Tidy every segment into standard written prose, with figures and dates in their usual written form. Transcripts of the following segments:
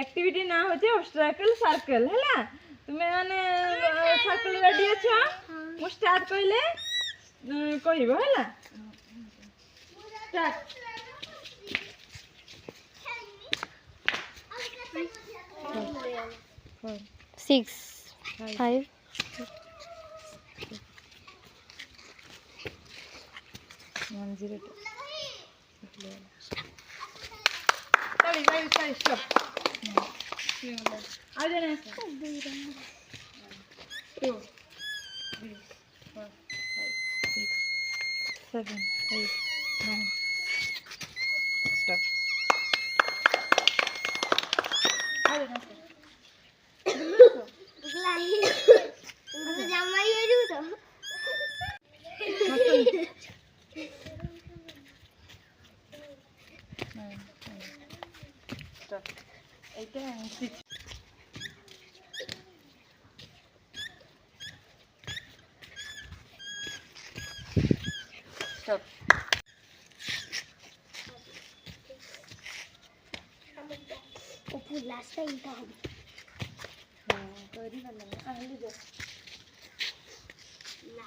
Activity ना होचे ऑब्स्ट्रकल circle हैला तुमे माने सर्कल रेडी अछो मु स्टार्ट कइले कहिबो हैला start 6 5 1 0 2 Sorry, stop. I'll do next. 2, 3, 4, 5, 6, 7, 8, 9. Stop. I'll do next. Stop. 8 and 6. Stop. last time down. Kari वाला ना आलू जो.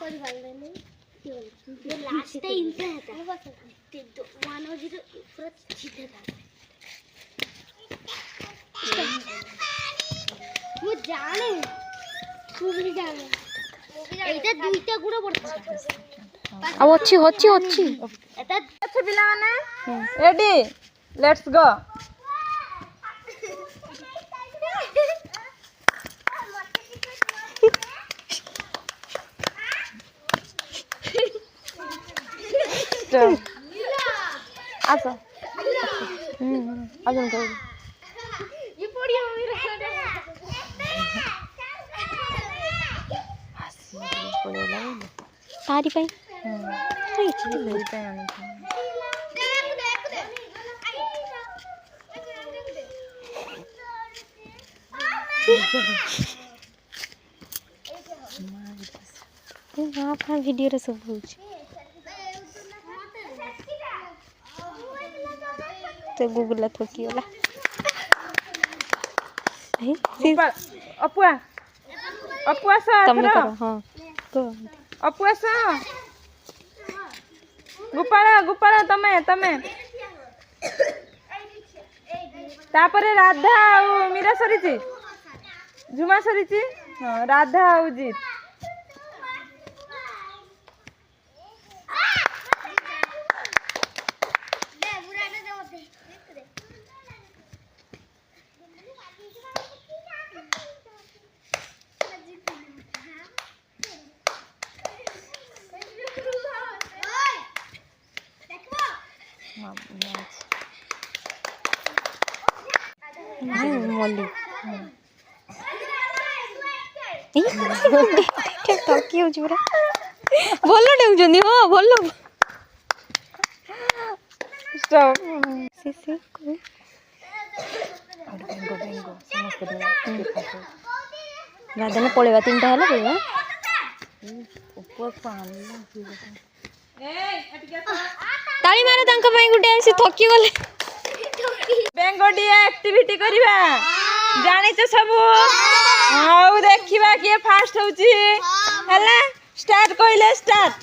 करी वाला नहीं. ये last time था. ते 1 पूरा सीधा था. ମୁଁ ଜାଣେ ତୁ ବି ଜାଣେ ଏଇଟା ଦୁଇଟା ଗୁଡ଼ ପଡିଛି ଆଉ ଅଛି ଅଛି ଅଛି ଏଟା ଅଛି ପିଲାମାନେ ରେଡି ଲେଟ୍ସ ଗो ଆସ ଆଜନ କର तारी पाई वीडियो रे सब होछ तो गूगल थकी होला अपुआ अपुआ सा तुम करो हां तो अपुआ सा गोपाला गोपाला तमे तमे तापरे राधा और मीरा सरीची झुमा सरीची हां राधा और जीत मोली थकी हो पूरा ଭଲ ଡେଉଛନ୍ତି ହଁ ଭଲ स्टॉप ସିସି बेंगो बेंगो समस्त ରାଧାନେ ପଳେଇବା 3ଟା ହେଲା ପଳେଇବା ऊपर पानी ତାଳି ମାର ତାଙ୍କ ପାଇଁ ଗୋଟେ ଆସି ଥକି ଗଲେ बेंगोडी एक्टिविटी करिबा जानि त सब आउ देखिबा के फास्ट होची हला स्टार्ट कइले स्टार्ट